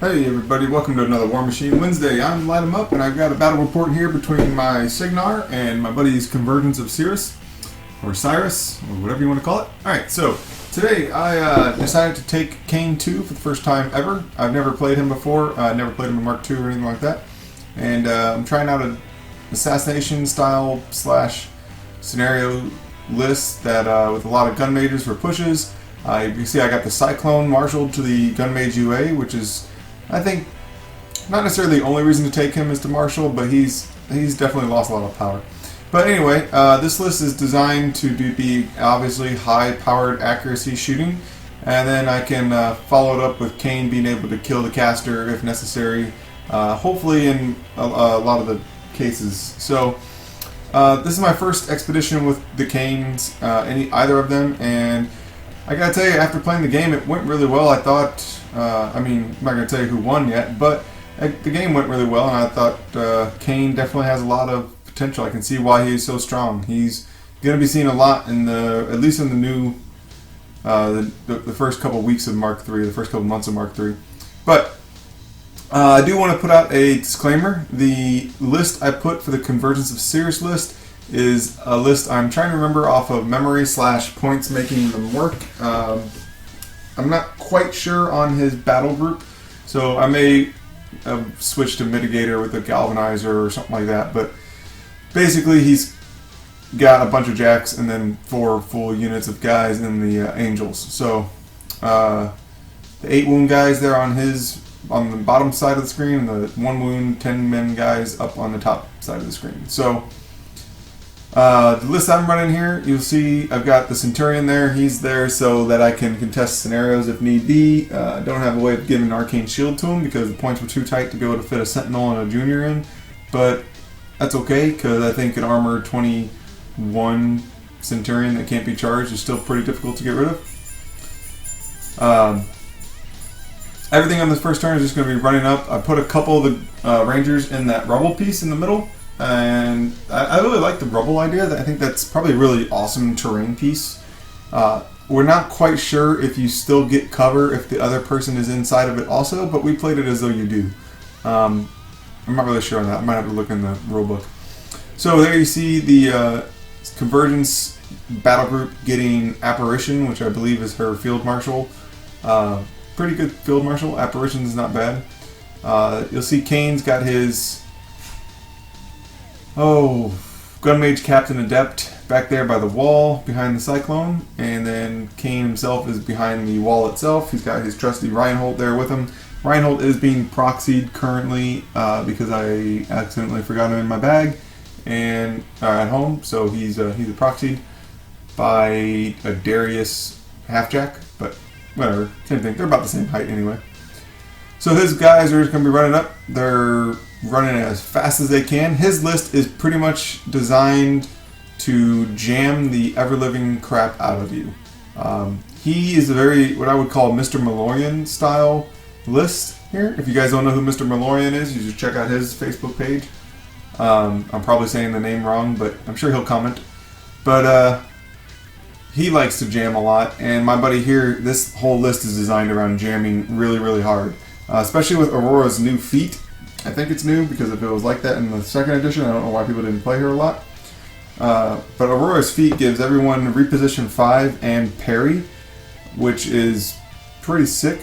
Hey everybody, welcome to another War Machine Wednesday. I'm Lightem'up, and I've got a battle report here between my Cygnar and my buddy's Convergence of Cyrus, or Cyrus, or whatever you want to call it. Alright, so today I decided to take Caine 2 for the first time ever. I've never played him before, never played him in Mark 2 or anything like that. And I'm trying out an assassination style / scenario list that with a lot of gun mages for pushes. You can see I got the Cyclone marshaled to the gun mage UA, which is, I think, not necessarily the only reason to take him is to marshal, but he's definitely lost a lot of power. But anyway, this list is designed to be obviously high-powered accuracy shooting, and then I can follow it up with Caine being able to kill the caster if necessary, hopefully in a lot of the cases. So this is my first expedition with the Caines, either of them, and I gotta tell you, after playing the game, it went really well. I thought, I'm not gonna tell you who won yet, but the game went really well, and I thought Caine definitely has a lot of potential. I can see why he's so strong. He's gonna be seen a lot in at least in the new, the first couple weeks of Mark 3, the first couple months of Mark 3. But I do want to put out a disclaimer. The list I put for the Convergence of Cyrus list is a list I'm trying to remember off of memory / points making them work. I'm not quite sure on his battle group, so I may switch to Mitigator with a Galvanizer or something like that, but basically he's got a bunch of jacks and then 4 full units of guys in the Angels. So the 8 wound guys there on the bottom side of the screen, and the 1 wound 10 men guys up on the top side of the screen. So the list I'm running here, you'll see I've got the Centurion there. He's there so that I can contest scenarios if need be. Don't have a way of giving an arcane shield to him because the points were too tight to be able to fit a Sentinel and a Junior in. But that's okay, because I think an armor 21 Centurion that can't be charged is still pretty difficult to get rid of. Everything on this first turn is just going to be running up. I put a couple of the Rangers in that rubble piece in the middle. And I really like the rubble idea. I think that's probably a really awesome terrain piece. We're not quite sure if you still get cover if the other person is inside of it also, but we played it as though you do. I'm not really sure on that. I might have to look in the rulebook. So there you see the Convergence battle group getting Apparition, which I believe is her Field Marshal. Pretty good Field Marshal. Apparition is not bad. You'll see Caine's got his Gun Mage, Captain, Adept back there by the wall behind the Cyclone, and then Caine himself is behind the wall itself. He's got his trusty Reinholdt there with him. Reinholdt is being proxied currently because I accidentally forgot him in my bag and at home, so he's proxied by a Darius halfjack, but whatever, same thing. They're about the same height anyway. So his guys are just going to be running up. They're running as fast as they can. His list is pretty much designed to jam the ever-living crap out of you. He is a very, what I would call Mr. Malorian style list here. If you guys don't know who Mr. Malorian is, you should check out his Facebook page. I'm probably saying the name wrong, but I'm sure he'll comment. But he likes to jam a lot, and my buddy here, this whole list is designed around jamming really, really hard. Especially with Aurora's new feat. I think it's new because if it was like that in the second edition, I don't know why people didn't play her a lot. But Aurora's feat gives everyone reposition 5 and parry, which is pretty sick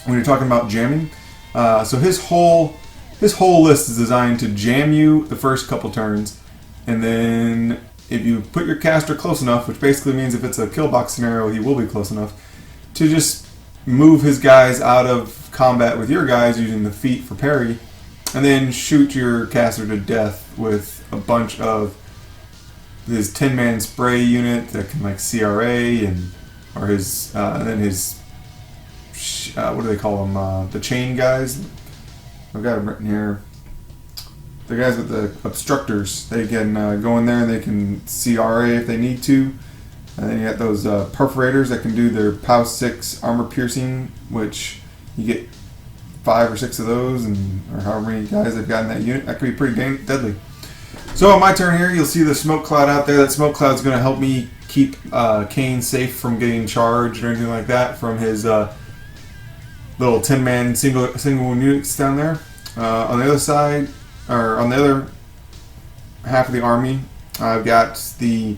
when you're talking about jamming. So his whole list is designed to jam you the first couple turns, and then if you put your caster close enough, which basically means if it's a kill box scenario, he will be close enough, to just move his guys out of combat with your guys using the feat for parry, and then shoot your caster to death with a bunch of his 10-man spray unit that can like CRA or his and then his what do they call them? The chain guys. I've got them written here. The guys with the obstructors. They can go in there and they can CRA if they need to. And then you got those Perforators that can do their POW 6 armor piercing, which you get 5 or 6 of those, or however many guys they've got in that unit. That could be pretty deadly. So on my turn here, you'll see the smoke cloud out there. That smoke cloud is going to help me keep Caine safe from getting charged or anything like that from his little 10-man single units down there. On the other side, or on the other half of the army, I've got the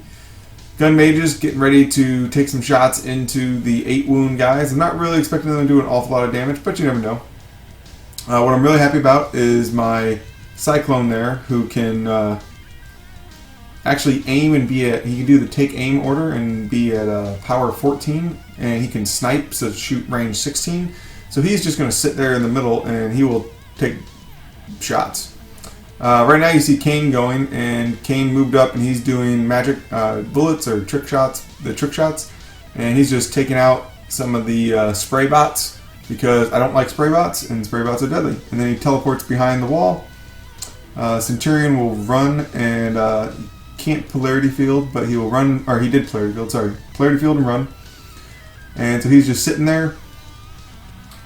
gun mages getting ready to take some shots into the 8 wound guys. I'm not really expecting them to do an awful lot of damage, but you never know. What I'm really happy about is my Cyclone there, who can actually aim and be at, he can do the take aim order and be at power 14, and he can snipe, so shoot range 16. So he's just going to sit there in the middle and he will take shots. Right now you see Caine going, and Caine moved up and he's doing magic bullets or trick shots, and he's just taking out some of the spray bots, because I don't like spray bots, and spray bots are deadly. And then he teleports behind the wall. Centurion will run and can't polarity field, but he will run, or he did polarity field and run. And so he's just sitting there.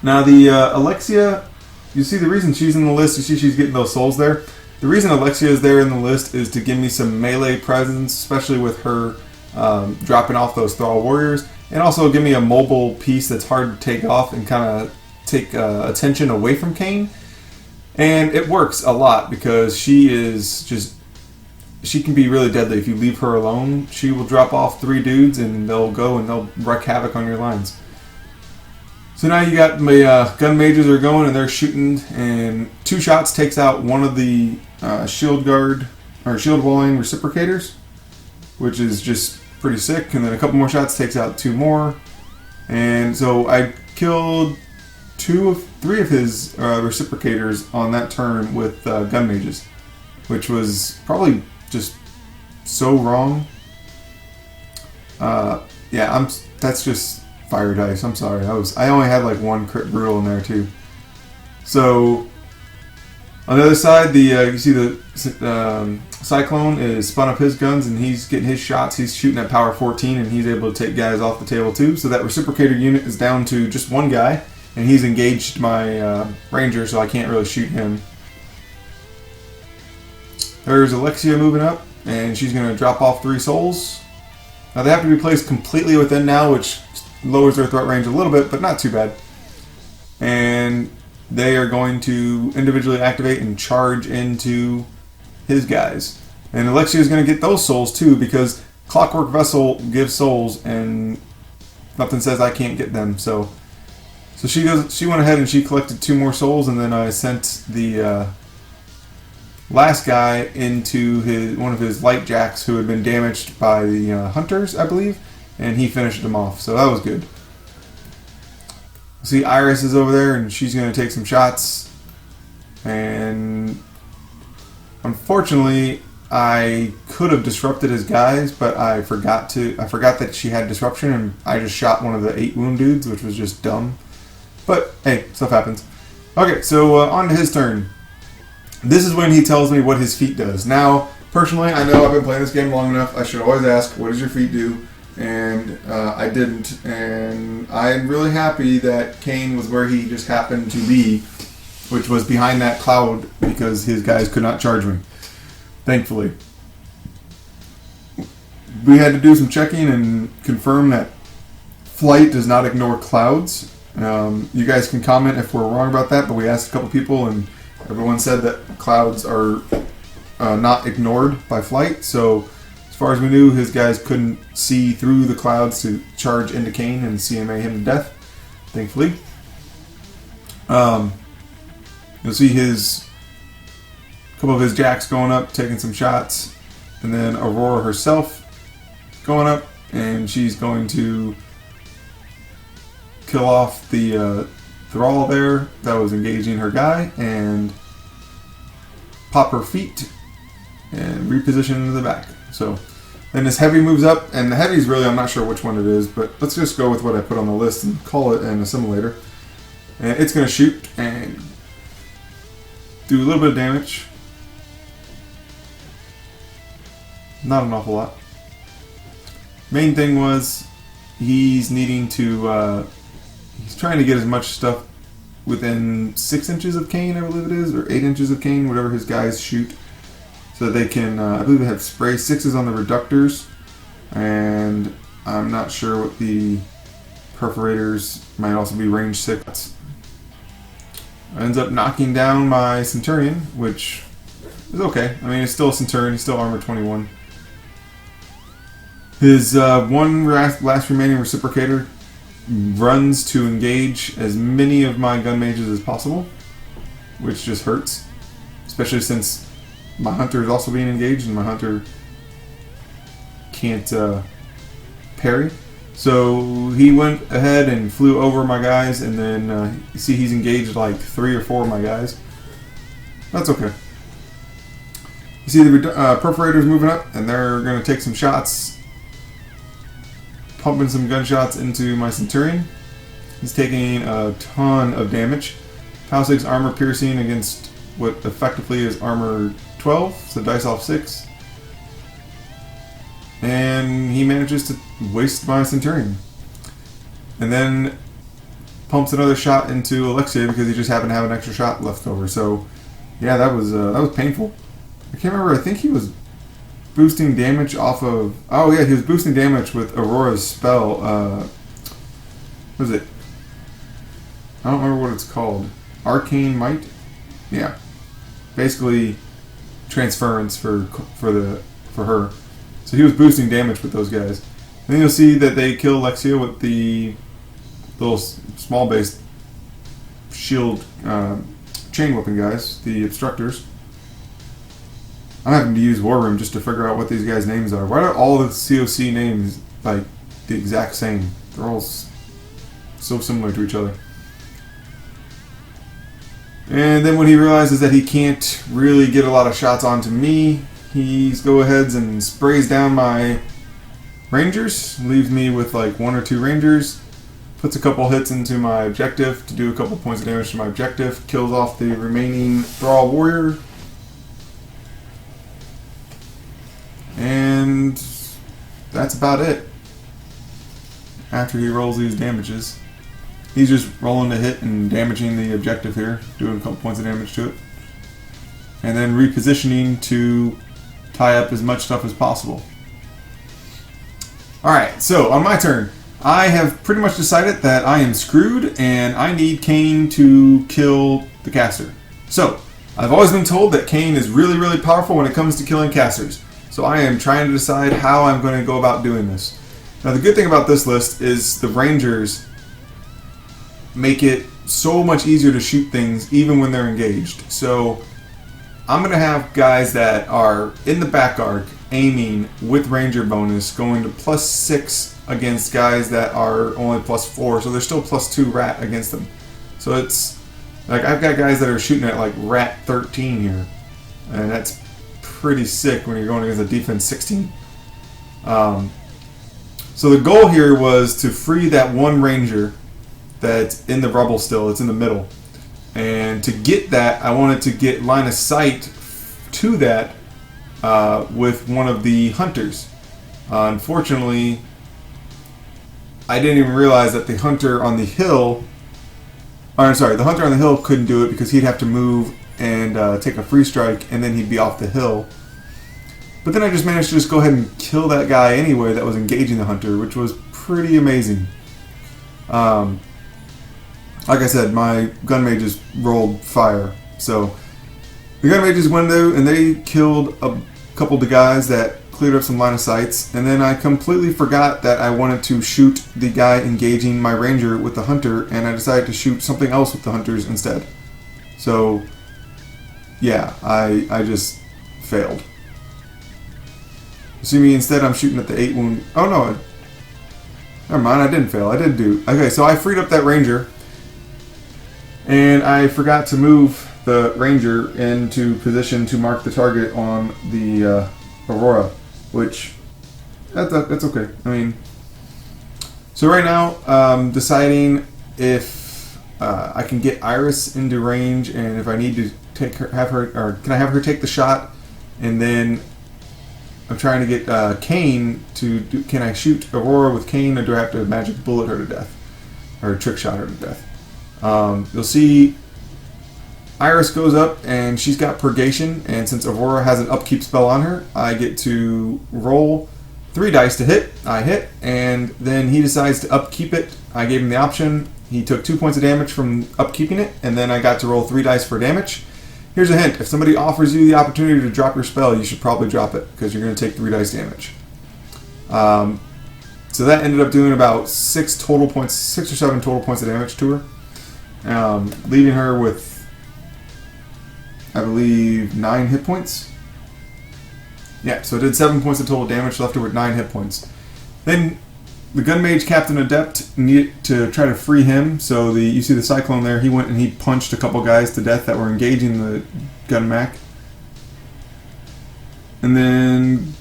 Now the Alexia, you see the reason she's in the list, you see she's getting those souls there. The reason Alexia is there in the list is to give me some melee presence, especially with her dropping off those Thrall Warriors, and also give me a mobile piece that's hard to take off and kind of take attention away from Caine. And it works a lot because she can be really deadly. If you leave her alone, she will drop off 3 dudes and they'll go and they'll wreak havoc on your lines. So now you got my gun mages are going and they're shooting, and 2 shots takes out one of the shield walling reciprocators, which is just pretty sick. And then a couple more shots takes out 2 more, and so I killed 3 of his reciprocators on that turn with gun mages, which was probably just so wrong. That's just fire dice. I'm sorry. I only had like 1 crit brutal in there too. So on the other side, you see the Cyclone is spun up his guns and he's getting his shots. He's shooting at power 14 and he's able to take guys off the table too. So that reciprocator unit is down to just 1 guy, and he's engaged my ranger, so I can't really shoot him. There's Alexia moving up, and she's going to drop off 3 souls. Now they have to be placed completely within now, which lowers their threat range a little bit, but not too bad. And they are going to individually activate and charge into his guys. And Alexia is going to get those souls too, because Clockwork Vessel gives souls, and nothing says I can't get them. So she went ahead and she collected 2 more souls, and then I sent the last guy into one of his light jacks who had been damaged by the hunters, I believe, and he finished them off. So that was good. See, Eiryss is over there, and she's going to take some shots. And unfortunately, I could have disrupted his guys, but I forgot that she had disruption, and I just shot one of the 8 wound dudes, which was just dumb. But hey, stuff happens. Okay, so on to his turn. This is when he tells me what his feat does. Now, personally, I know I've been playing this game long enough. I should always ask, what does your feat do? And I didn't. And I'm really happy that Caine was where he just happened to be, which was behind that cloud, because his guys could not charge me. Thankfully. We had to do some checking and confirm that flight does not ignore clouds. You guys can comment if we're wrong about that, but we asked a couple people and everyone said that clouds are not ignored by flight. So as far as we knew, his guys couldn't see through the clouds to charge into Caine and CMA him to death, thankfully. You'll see a couple of his jacks going up, taking some shots, and then Aurora herself going up, and she's going to kill off the Thrall there that was engaging her guy, and pop her feet and reposition into the back. So then this heavy moves up, and the heavy's really, I'm not sure which one it is, but let's just go with what I put on the list and call it an Assimilator. And it's going to shoot and do a little bit of damage. Not an awful lot. Main thing was he's needing to he's trying to get as much stuff within 6 inches of Caine, I believe it is, or 8 inches of Caine, whatever his guys shoot, so that they can, I believe they have spray 6s on the Reductors, and I'm not sure what the Perforators might also be range 6. ends up knocking down my Centurion, which is okay. I mean, it's still a Centurion. He's still armor 21. His one last remaining Reciprocator runs to engage as many of my gun mages as possible, which just hurts, especially since my hunter is also being engaged and my hunter can't parry. So he went ahead and flew over my guys, and then you see he's engaged like 3 or 4 of my guys. That's okay. You see the Perforators moving up, and they're going to take some shots, pumping some gunshots into my Centurion. He's taking a ton of damage. Power 6 armor piercing against what effectively is armor 12, so dice off 6. And he manages to waste my Centurion. And then pumps another shot into Alexia because he just happened to have an extra shot left over. So yeah, that was painful. I can't remember. I think he was boosting damage off of... Oh yeah, he was boosting damage with Aurora's spell. What is it? I don't remember what it's called. Arcane Might? Yeah. Basically transference for her. So he was boosting damage with those guys. And then you'll see that they kill Alexia with the little small based shield chain weapon guys, the Obstructors. I'm having to use War Room just to figure out what these guys' names are. Why are all the COC names like the exact same? They're all so similar to each other. And then when he realizes that he can't really get a lot of shots onto me, he goes ahead and sprays down my Rangers, leaves me with like 1 or 2 Rangers, puts a couple hits into my objective to do a couple points of damage to my objective, kills off the remaining Thrall Warrior, and that's about it. After he rolls these damages, he's just rolling the hit and damaging the objective here, doing a couple points of damage to it, and then repositioning to tie up as much stuff as possible. Alright, so on my turn, I have pretty much decided that I am screwed and I need Caine to kill the caster. So, I've always been told that Caine is really, really powerful when it comes to killing casters. So I am trying to decide how I'm going to go about doing this. Now the good thing about this list is the Rangers make it so much easier to shoot things even when they're engaged. So I'm going to have guys that are in the back arc aiming with Ranger bonus going to +6 against guys that are only +4, so they're still +2 rat against them. So it's like I've got guys that are shooting at like rat 13 here, and that's pretty sick when you're going against a defense 16. So the goal here was to free that one Ranger that's in the rubble still, it's in the middle. And to get that, I wanted to get line of sight to that with one of the hunters. Unfortunately, I didn't even realize that the hunter on the hill, the hunter on the hill couldn't do it because he'd have to move and take a free strike and then he'd be off the hill. But then I just managed to just go ahead and kill that guy anyway that was engaging the hunter, which was pretty amazing. Like I said, my gun mages rolled fire. So the gun mages went there and they killed a couple of the guys that cleared up some line of sights. And then I completely forgot that I wanted to shoot the guy engaging my ranger with the hunter, and I decided to shoot something else with the hunters instead. So yeah, I just failed. You see me instead, I'm shooting at the 8 wound. Oh no, never mind, I didn't fail. I did do. Okay, so I freed up that ranger. And I forgot to move the Ranger into position to mark the target on the Aurora, which, that's okay. I mean, so right now, deciding if I can get Eiryss into range, and if I need to can I have her take the shot, and then I'm trying to get Caine to do, can I shoot Aurora with Caine, or do I have to magic bullet her to death, or trick shot her to death? You'll see Eiryss goes up and she's got Purgation, and since Aurora has an upkeep spell on her, I get to roll 3 dice to hit. I hit, and then he decides to upkeep it. I gave him the option. he took 2 points of damage from upkeeping it, and then I got to roll 3 dice for damage. Here's a hint: if somebody offers you the opportunity to drop your spell, you should probably drop it because you're going to take 3 dice damage. So that ended up doing about 6 or 7 total points of damage to her, leaving her with, I believe, 9 hit points. Yeah, so it did 7 points of total damage, left her with 9 hit points. Then the Gun Mage Captain Adept needed to try to free him. So you see the Cyclone there. He went and he punched a couple guys to death that were engaging the Gun Mac. And then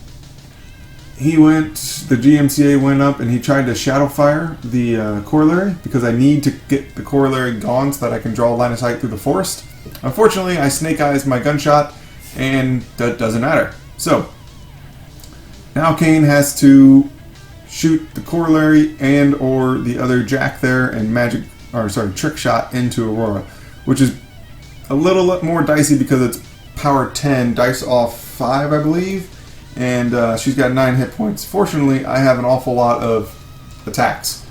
the GMCA went up and he tried to shadow fire the Corollary because I need to get the Corollary gone so that I can draw a line of sight through the forest. Unfortunately, I snake eyes my gunshot and that doesn't matter. So now Caine has to shoot the Corollary and or the other Jack there and trick shot into Aurora, which is a little more dicey because it's power 10, dice off 5, I believe. And she's got 9 hit points. Fortunately, I have an awful lot of attacks.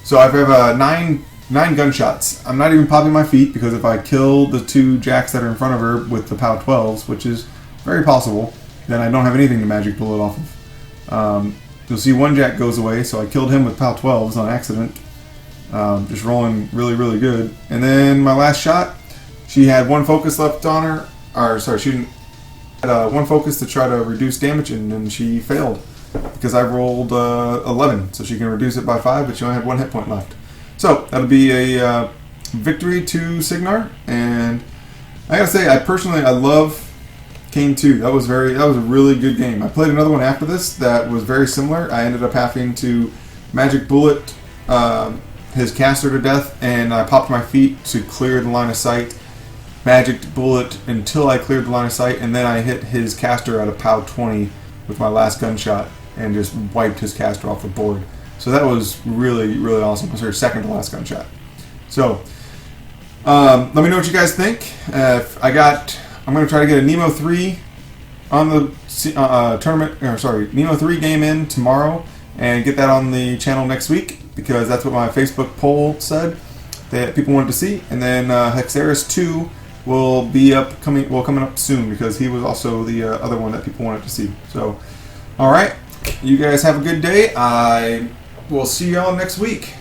So I have 9 gunshots. I'm not even popping my feet because if I kill the 2 jacks that are in front of her with the POW 12s, which is very possible, then I don't have anything to magic bullet off of. You'll see 1 jack goes away, so I killed him with POW 12s on accident. Just rolling really, really good. And then my last shot, she had 1 focus left on her. She didn't. Had 1 focus to try to reduce damage, and then she failed because I rolled 11, so she can reduce it by 5, but she only had 1 hit point left. So that'll be a victory to Cygnar, and I gotta say, I love Caine 2. That was a really good game. I played another one after this that was very similar. I ended up having to magic bullet his caster to death, and I popped my feet to clear the line of sight. Magic bullet until I cleared the line of sight, and then I hit his caster at a POW 20 with my last gunshot and just wiped his caster off the board. So that was really, really awesome. It was her second to last gunshot. So let me know what you guys think. I'm going to try to get a Nemo 3 on the Nemo 3 game in tomorrow and get that on the channel next week because that's what my Facebook poll said that people wanted to see. And then Hexeris 2 will coming up soon because he was also the other one that people wanted to see. So, all right, you guys have a good day. I will see y'all next week.